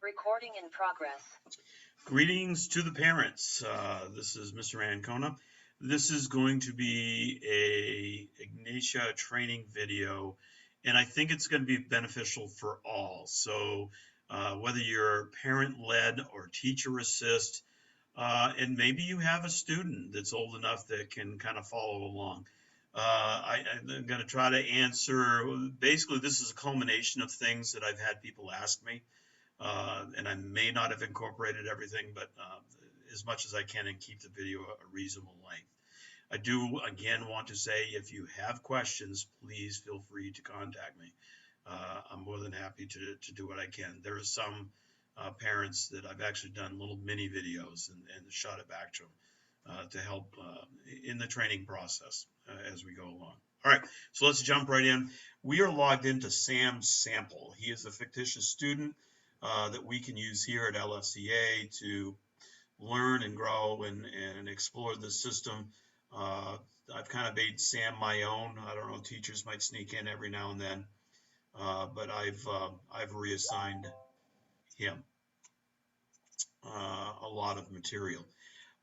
Recording in progress. Greetings to the parents. This is Mr. Ancona. This is going to be a Ignitia training video, and I think it's going to be beneficial for all. So whether you're parent-led or teacher assist, and maybe you have a student that's old enough that can kind of follow along. I'm going to try to answer. Basically, this is a culmination of things that I've had people ask me. And I may not have incorporated everything, but as much as I can and keep the video a reasonable length. I do, again, want to say if you have questions, please feel free to contact me. I'm more than happy to do what I can. There are some parents that I've actually done little mini videos and shot it back to them to help in the training process as we go along. All right, so let's jump right in. We are logged into Sam's sample. He is a fictitious student that we can use here at LFCA to learn and grow and explore the system. I've kind of made Sam my own. I don't know, teachers might sneak in every now and then, but I've reassigned him a lot of material.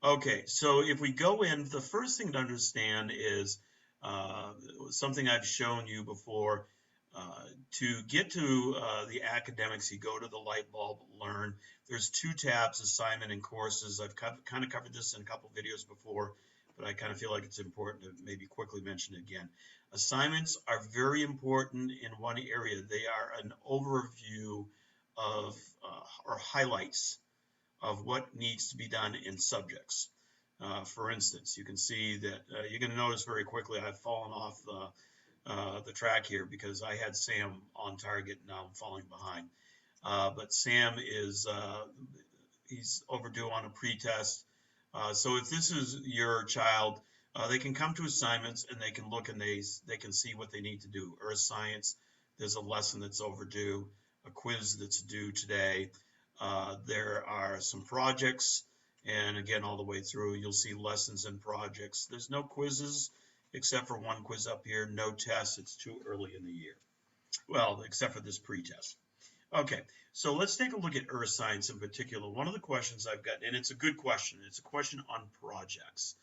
Okay, so if we go in, the first thing to understand is something I've shown you before. To get to the academics, you go to the light bulb, learn. There's two tabs, assignment and courses. I've kind of covered this in a couple videos before, but I kind of feel like it's important to maybe quickly mention it again. Assignments are very important in one area. They are an overview of or highlights of what needs to be done in subjects. For instance, you can see that you're going to notice very quickly I've fallen off the track here because I had Sam on target. Now I'm falling behind. But Sam is he's overdue on a pretest. So if this is your child, they can come to assignments and they can look and they can see what they need to do. Earth science, there's a lesson that's overdue, a quiz that's due today. There are some projects, and again, all the way through, you'll see lessons and projects. There's no quizzes except for one quiz up here, no tests. It's too early in the year. Well, except for this pretest. Okay, so let's take a look at earth science in particular. One of the questions I've got, and it's a good question, it's a question on projects.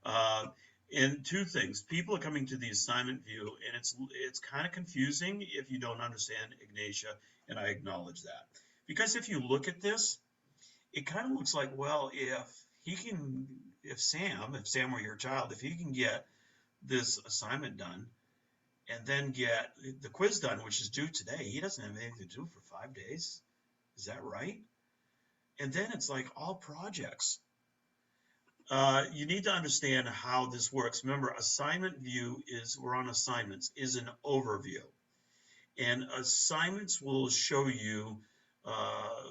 And two things, people are coming to the assignment view, and it's kind of confusing if you don't understand Ignitia, and I acknowledge that. Because if you look at this, it kind of looks like, well, if Sam were your child, if he can get this assignment done and then get the quiz done, which is due today, he doesn't have anything to do for 5 days. Is that right? And then it's like all projects. You need to understand how this works. Remember, assignment view we're on assignments, is an overview. And assignments will show you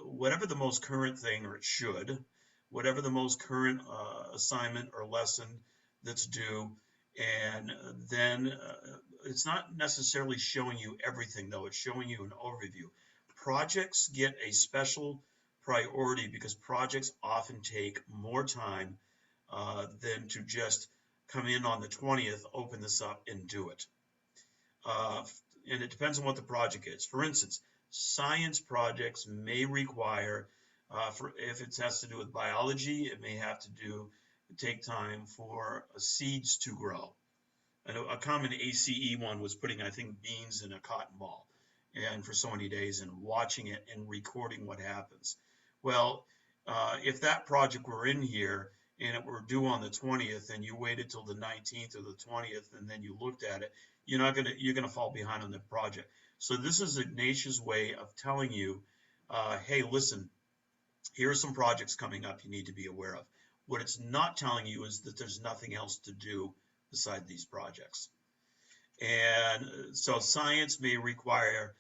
whatever the most current thing, or it should, whatever the most current assignment or lesson that's due. And then it's not necessarily showing you everything, though. It's showing you an overview. Projects get a special priority because projects often take more time than to just come in on the 20th, open this up, and do it. And it depends on what the project is. For instance, science projects may require, if it has to do with biology, it may have to take time for seeds to grow. And a common ACE one was putting, I think, beans in a cotton ball and for so many days and watching it and recording what happens. Well, if that project were in here and it were due on the 20th and you waited till the 19th or the 20th and then you looked at it, you're gonna fall behind on the project. So this is Ignatia's way of telling you, hey, listen, here are some projects coming up you need to be aware of. What it's not telling you is that there's nothing else to do beside these projects. And so science may require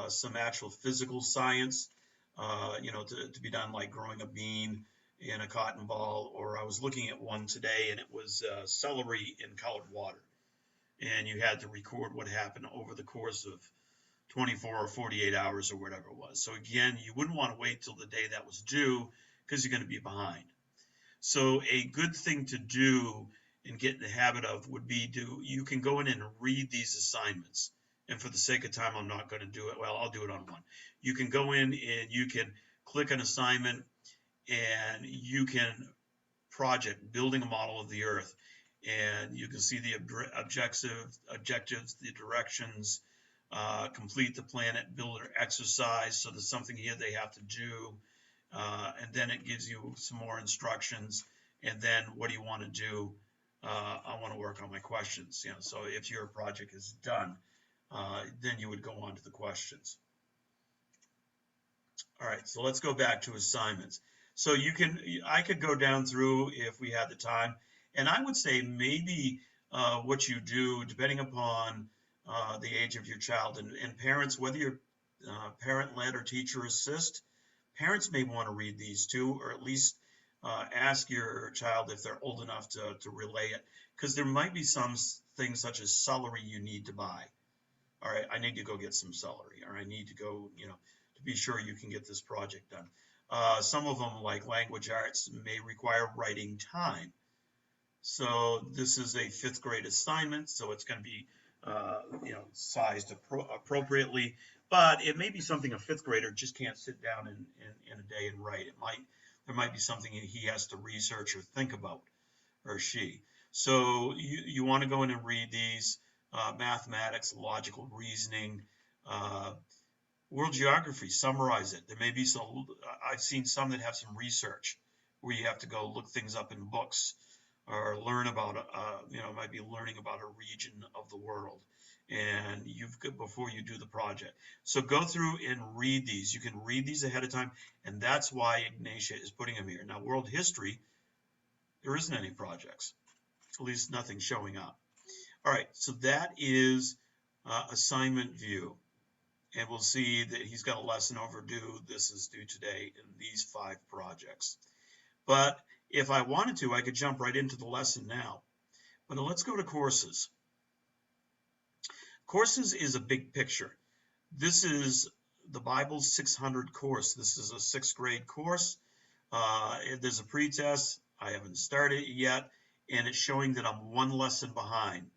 some actual physical science, to be done, like growing a bean in a cotton ball, or I was looking at one today and it was celery in colored water. And you had to record what happened over the course of 24 or 48 hours or whatever it was. So again, you wouldn't want to wait till the day that was due because you're going to be behind. So a good thing to do and get in the habit of would be you can go in and read these assignments And for the sake of time, I'm not going to do it. Well, I'll do it on one. You can go in and you can click an assignment, and you can project building a model of the Earth, and you can see the objectives, the directions, complete the planet builder exercise. So there's something here they have to do, and then it gives you some more instructions. And then what do you want to do? I want to work on my questions. So if your project is done, then you would go on to the questions. All right, so let's go back to assignments. So I could go down through if we had the time, and I would say maybe what you do, depending upon the age of your child, and parents, whether you're parent-led or teacher assist, parents may want to read these too, or at least ask your child if they're old enough to relay it, because there might be some things such as celery you need to buy. All right, I need to go get some celery, or I need to go, to be sure you can get this project done. Some of them, like language arts, may require writing time. So this is a 5th grade assignment, so it's going to be, sized appropriately. But it may be something a 5th grader just can't sit down in a day and write. There might be something he has to research or think about, or she. So you want to go in and read these. Mathematics, logical reasoning, world geography, summarize it. There may be some, I've seen some that have some research where you have to go look things up in books or learn about, might be learning about a region of the world, and before you do the project. So go through and read these. You can read these ahead of time, and that's why Ignitia is putting them here. Now, world history, there isn't any projects, at least nothing showing up. All right, so that is assignment view. And we'll see that he's got a lesson overdue. This is due today in these 5 projects. But if I wanted to, I could jump right into the lesson now. But let's go to courses. Courses is a big picture. This is the Bible's 600 course. This is a 6th grade course. There's a pretest. I haven't started it yet, and it's showing that I'm 1 lesson behind.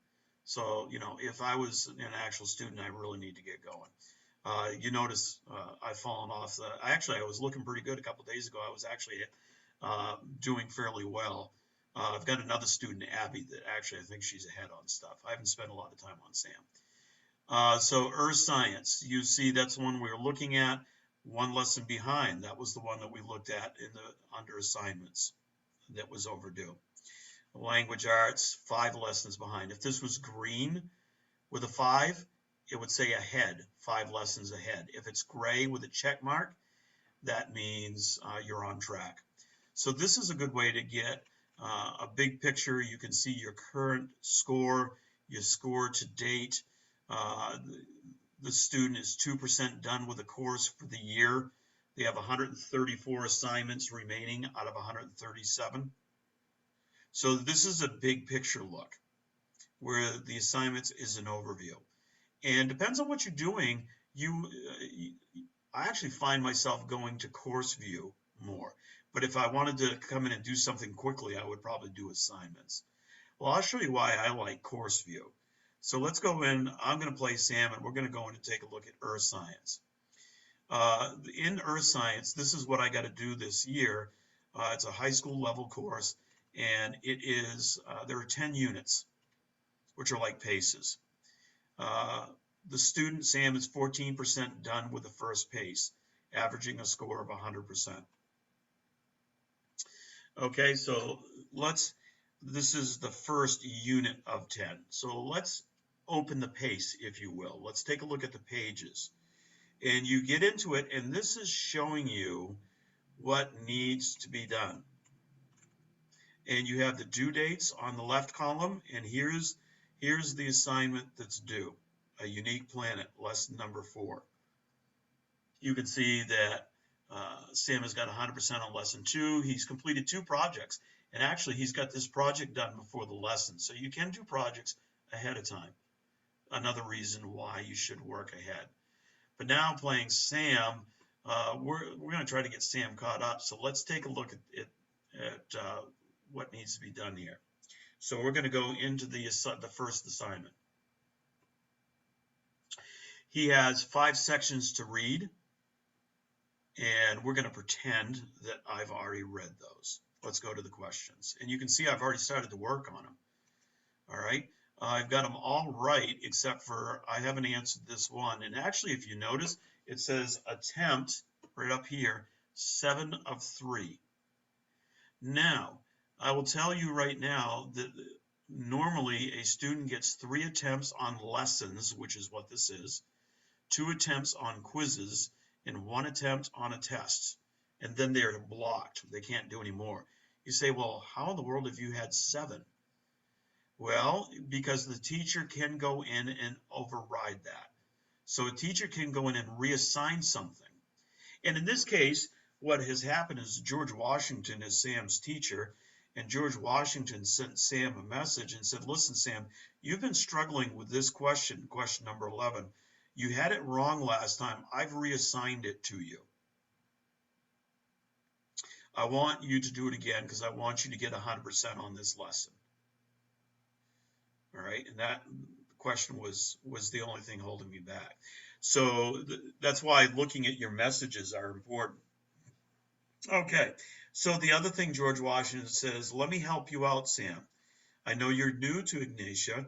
So, if I was an actual student, I really need to get going. You notice I've fallen off. I was looking pretty good a couple of days ago. I was actually doing fairly well. I've got another student, Abby, that actually I think she's ahead on stuff. I haven't spent a lot of time on Sam. So Earth Science, you see that's one we were looking at, 1 lesson behind. That was the one that we looked at under assignments that was overdue. Language arts, 5 lessons behind. If this was green with a 5, it would say ahead, 5 lessons ahead. If it's gray with a check mark, that means you're on track. So this is a good way to get a big picture. You can see your current score, your score to date. The student is 2% done with the course for the year. They have 134 assignments remaining out of 137. So this is a big picture look where the assignments is an overview. And depends on what you're doing. I actually find myself going to course view more. But if I wanted to come in and do something quickly, I would probably do assignments. Well, I'll show you why I like course view. So let's go in. I'm going to play Sam, and we're going to go in and take a look at Earth Science. In Earth Science, this is what I got to do this year. It's a high school level course, and it is, there are 10 units, which are like paces. The student, Sam, is 14% done with the first pace, averaging a score of 100%. Okay, so this is the first unit of 10. So let's open the pace, if you will. Let's take a look at the pages. And you get into it, and this is showing you what needs to be done. And you have the due dates on the left column, and here's the assignment that's due. A unique planet, lesson number 4. You can see that Sam has got 100% on lesson 2. He's completed 2 projects, and actually he's got this project done before the lesson. So you can do projects ahead of time. Another reason why you should work ahead. But now playing Sam, we're going to try to get Sam caught up. So let's take a look at what needs to be done here. So we're going to go into the first assignment. He has 5 sections to read, and we're going to pretend that I've already read those. Let's go to the questions. And you can see I've already started to work on them. All right. I've got them all right, except for I haven't answered this one. And actually, if you notice, it says attempt right up here, 7 of 3. Now, I will tell you right now that normally a student gets 3 attempts on lessons, which is what this is, 2 attempts on quizzes, and 1 attempt on a test. And then they're blocked. They can't do any more. You say, well, how in the world have you had 7? Well, because the teacher can go in and override that. So a teacher can go in and reassign something. And in this case, what has happened is George Washington is Sam's teacher, and George Washington sent Sam a message and said, listen, Sam, you've been struggling with this question, question number 11. You had it wrong last time. I've reassigned it to you. I want you to do it again because I want you to get 100% on this lesson. All right, and that question was the only thing holding me back. So that's why looking at your messages are important. Okay, so the other thing George Washington says, let me help you out, Sam. I know you're new to Ignitia.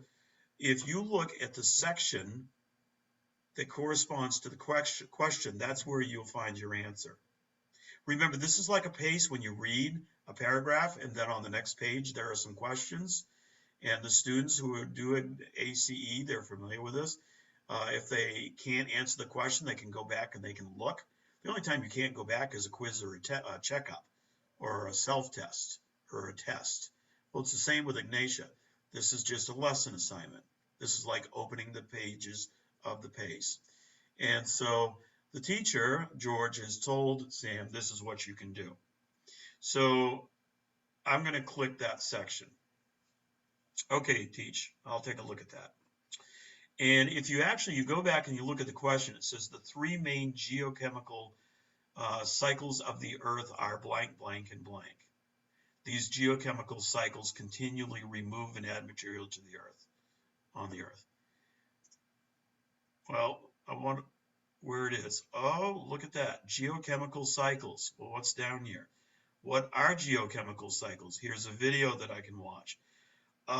If you look at the section that corresponds to the question, that's where you'll find your answer. Remember, this is like a pace when you read a paragraph, and then on the next page there are some questions. And the students who are doing ACE, they're familiar with this. If they can't answer the question, they can go back and they can look. The only time you can't go back is a quiz or a checkup or a self-test or a test. Well, it's the same with Ignitia. This is just a lesson assignment. This is like opening the pages of the PACE. And so the teacher, George, has told Sam, this is what you can do. So I'm going to click that section. Okay, teach, I'll take a look at that. And if you go back and you look at the question, it says the 3 main geochemical cycles of the Earth are blank, blank, and blank. These geochemical cycles continually remove and add material to the Earth, on the Earth. Well, I want where it is. Oh, look at that, geochemical cycles. Well, what's down here? What are geochemical cycles? Here's a video that I can watch. Oh,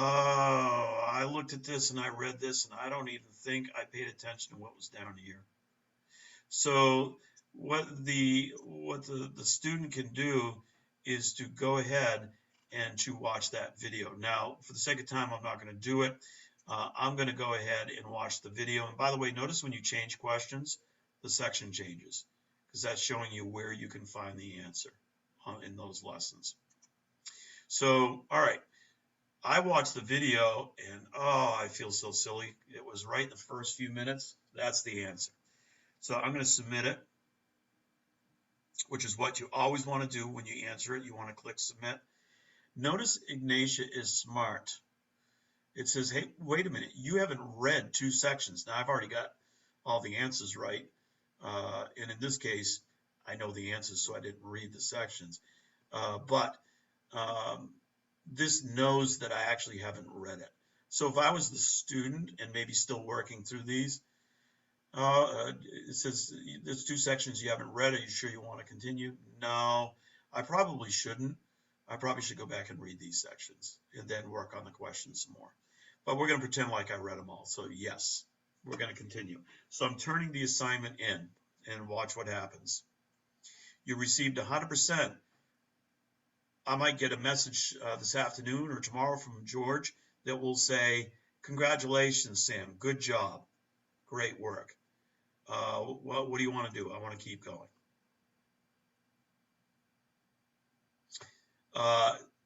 I looked at this and I read this and I don't even think I paid attention to what was down here. So what the student can do is to go ahead and to watch that video. Now, for the sake of time, I'm not going to do it. I'm going to go ahead and watch the video. And by the way, notice when you change questions, the section changes because that's showing you where you can find the answer in those lessons. So, all right. I watched the video and, oh, I feel so silly. It was right in the first few minutes. That's the answer. So I'm going to submit it, which is what you always want to do when you answer it. You want to click submit. Notice Ignitia is smart. It says, hey, wait a minute. You haven't read 2 sections. Now, I've already got all the answers right. And in this case, I know the answers, so I didn't read the sections. This knows that I actually haven't read it. So if I was the student and maybe still working through these, it says there's 2 sections you haven't read. Are you sure you want to continue? No, I probably shouldn't. I probably should go back and read these sections and then work on the questions some more. But we're going to pretend like I read them all. So yes, we're going to continue. So I'm turning the assignment in and watch what happens. You received 100%. I might get a message this afternoon or tomorrow from George that will say, congratulations, Sam, good job, great work. What do you want to do? I want to keep going.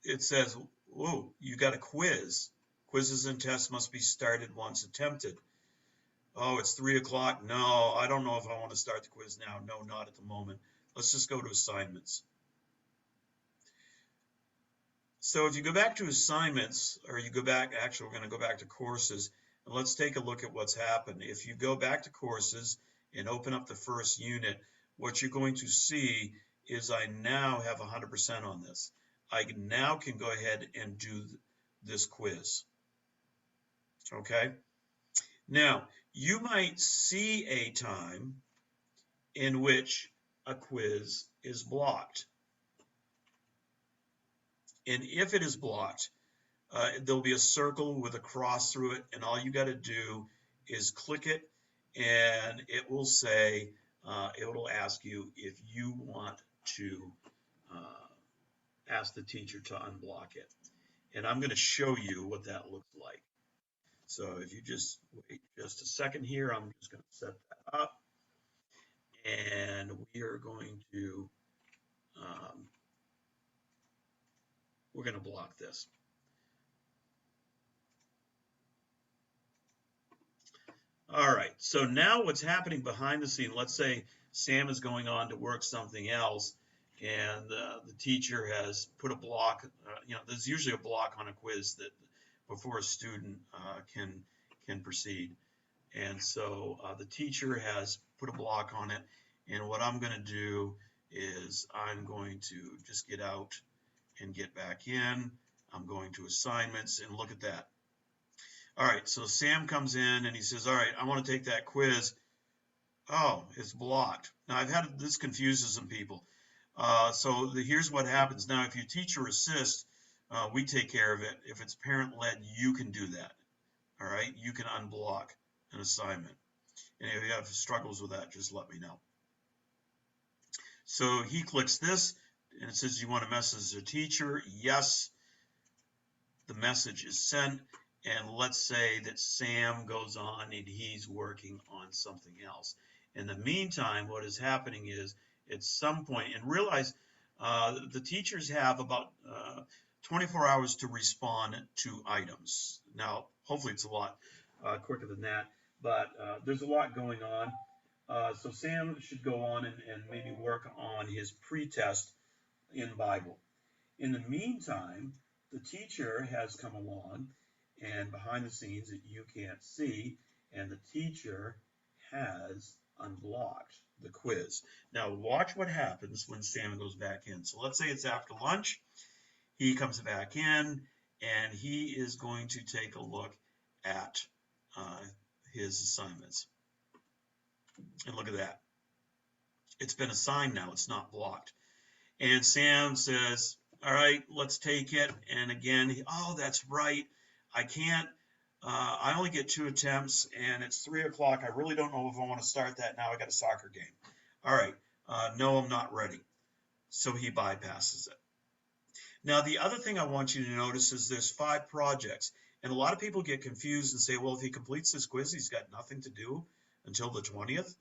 It says, whoa, you got a quiz. Quizzes and tests must be started once attempted. Oh, it's 3 o'clock. No, I don't know if I want to start the quiz now. No, not at the moment. Let's just go to assignments. So if you go back to assignments, or you go back, actually we're going to go back to courses, and let's take a look at what's happened. If you go back to courses and open up the first unit, what you're going to see is I now have 100% on this. I now can go ahead and do this quiz. Okay? Now, You might see a time in which a quiz is blocked. And if it is blocked, there'll be a circle with a cross through it, and all you got to do is click it, and it will say, it will ask you if you want to uh, ask the teacher to unblock it. And I'm going to show you what that looks like. So if you just wait just a second here, I'm just going to set that up, and we are going to um, we're going to block this. All right, so now what's happening behind the scene, let's say Sam is going on to work something else, and the teacher has put a block, there's usually a block on a quiz that before a student can proceed. And so the teacher has put a block on it, and what I'm going to do is I'm going to just get out and get back in. I'm going to assignments, and look at that. All right, so Sam comes in and he says, all right, I want to take that quiz. Oh, it's blocked. Now, I've had this confuses some people. Here's what happens. Now, if you teacher assist, we take care of it. If it's parent led, you can do that. All right, you can unblock an assignment. And if you have struggles with that, just let me know. So he clicks this, and it says, you want to message the teacher? Yes. The message is sent. And let's say that Sam goes on and he's working on something else. In the meantime, what is happening is at some point, and realize the teachers have about 24 hours to respond to items. Now, hopefully it's a lot quicker than that, but there's a lot going on. So Sam should go on and maybe work on his pre-test in Bible. In the meantime, the teacher has come along, and behind the scenes that you can't see, and the teacher has unblocked the quiz. Now watch what happens when Sam goes back in. So let's say it's after lunch. He comes back in, and he is going to take a look at his assignments. And look at that. It's been assigned now. It's not blocked. And Sam says, all right, let's take it. And again, oh, that's right. I can't, I only get 2 attempts, and it's 3 o'clock. I really don't know if I want to start that now. I got a soccer game. All right, no, I'm not ready. So he bypasses it. Now, the other thing I want you to notice is there's 5 projects. And a lot of people get confused and say, well, if he completes this quiz, he's got nothing to do until the 20th.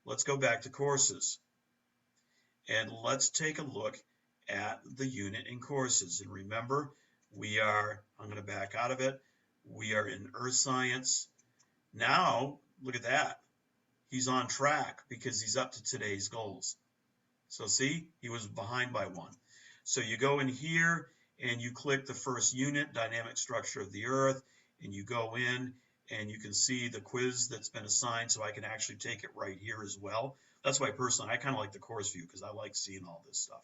Let's go back to courses. And let's take a look at the unit in courses. And remember, I'm going to back out of it. We are in Earth Science. Now, look at that. He's on track because he's up to today's goals. So see, he was behind by 1. So you go in here and you click the first unit, dynamic structure of the Earth, and you go in and you can see the quiz that's been assigned, so I can actually take it right here as well. That's why personally I kind of like the course view, because I like seeing all this stuff.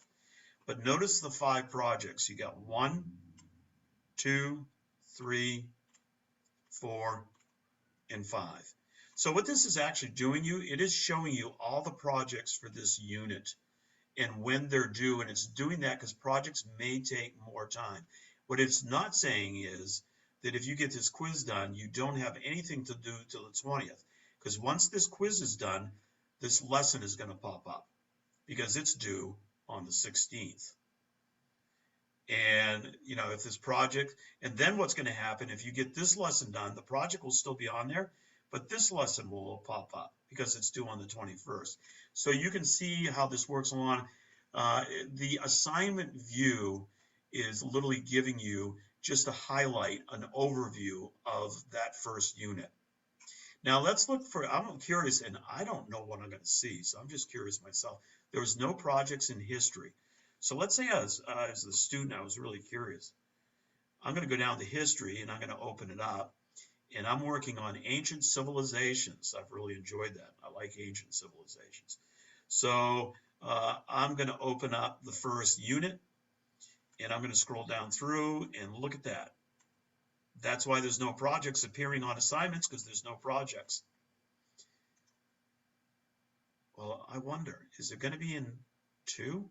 But notice the 5 projects. You got 1, 2, 3, 4, and 5. So what this is actually doing it is showing you all the projects for this unit and when they're due, and it's doing that because projects may take more time. What it's not saying is that if you get this quiz done, you don't have anything to do till the 20th, because once this quiz is done, this lesson is going to pop up because it's due on the 16th. And, if this project, and then what's going to happen, if you get this lesson done, the project will still be on there, but this lesson will pop up because it's due on the 21st. So you can see how this works along. The assignment view is literally giving you just a highlight, an overview of that first unit. Now let's look I'm curious, and I don't know what I'm going to see, so I'm just curious myself. There was no projects in history. So let's say as a student, I was really curious. I'm going to go down to history, and I'm going to open it up, and I'm working on ancient civilizations. I've really enjoyed that. I like ancient civilizations. So I'm going to open up the first unit, and I'm going to scroll down through, and look at that. That's why there's no projects appearing on assignments, because there's no projects. Well, I wonder, is it going to be in 2?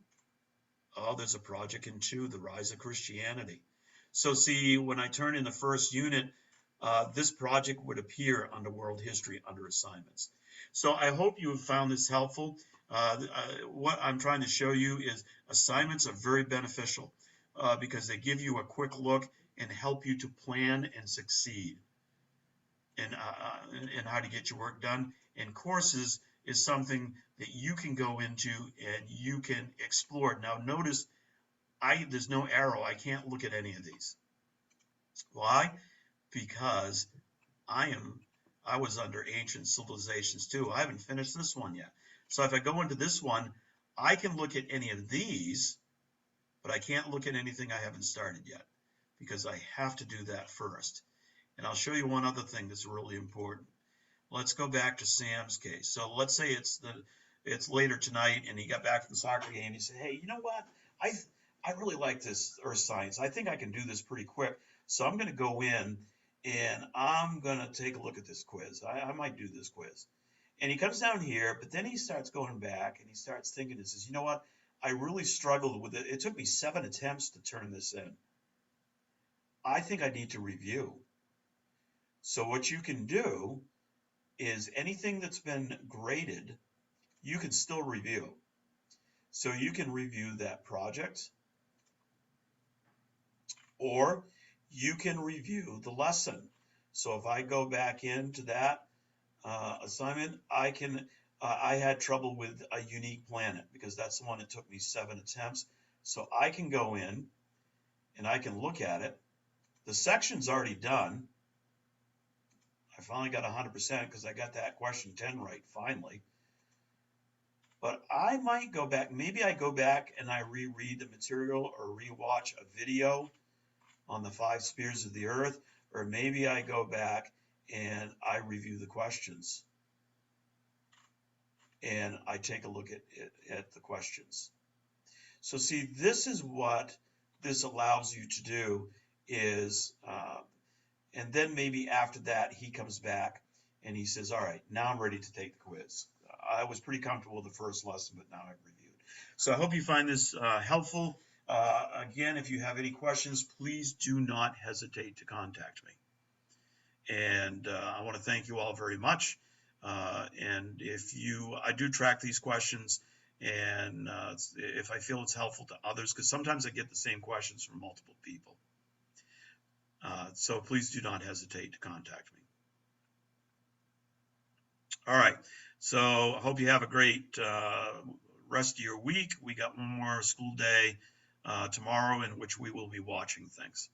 Oh, there's a project in 2, The Rise of Christianity. So see, when I turn in the first unit, this project would appear under World History under assignments. So I hope you have found this helpful. What I'm trying to show you is assignments are very beneficial because they give you a quick look and help you to plan and succeed in how to get your work done. And courses is something that you can go into and you can explore. Now notice there's no arrow. I can't look at any of these. Why? Because I was under ancient civilizations too. I haven't finished this one yet. So if I go into this one, I can look at any of these, but I can't look at anything I haven't started yet because I have to do that first. And I'll show you one other thing that's really important. Let's go back to Sam's case. So let's say it's later tonight and he got back from the soccer game. He said, hey, you know what? I really like this earth science. I think I can do this pretty quick. So I'm going to go in and I'm going to take a look at this quiz. I might do this quiz. And he comes down here, but then he starts going back and he starts thinking and says, you know what? I really struggled with it. It took me 7 attempts to turn this in. I think I need to review. So what you can do is anything that's been graded, you can still review. So you can review that project, or you can review the lesson. So if I go back into that assignment, I had trouble with a unique planet because that's the one that took me 7 attempts. So I can go in and I can look at it. The section's already done. I finally got 100% because I got that question 10 right finally. But I might go back, maybe I go back and I reread the material or rewatch a video on the 5 spheres of the earth, or maybe I go back and I review the questions and I take a look at the questions. So see, this is what this allows you to do is, and then maybe after that he comes back and he says, all right, now I'm ready to take the quiz. I was pretty comfortable with the first lesson, but now I've reviewed. So I hope you find this helpful. Again, if you have any questions, please do not hesitate to contact me. And I want to thank you all very much. And I do track these questions, and if I feel it's helpful to others, because sometimes I get the same questions from multiple people. So please do not hesitate to contact me. All right. So I hope you have a great rest of your week. We got one more school day tomorrow in which we will be watching things.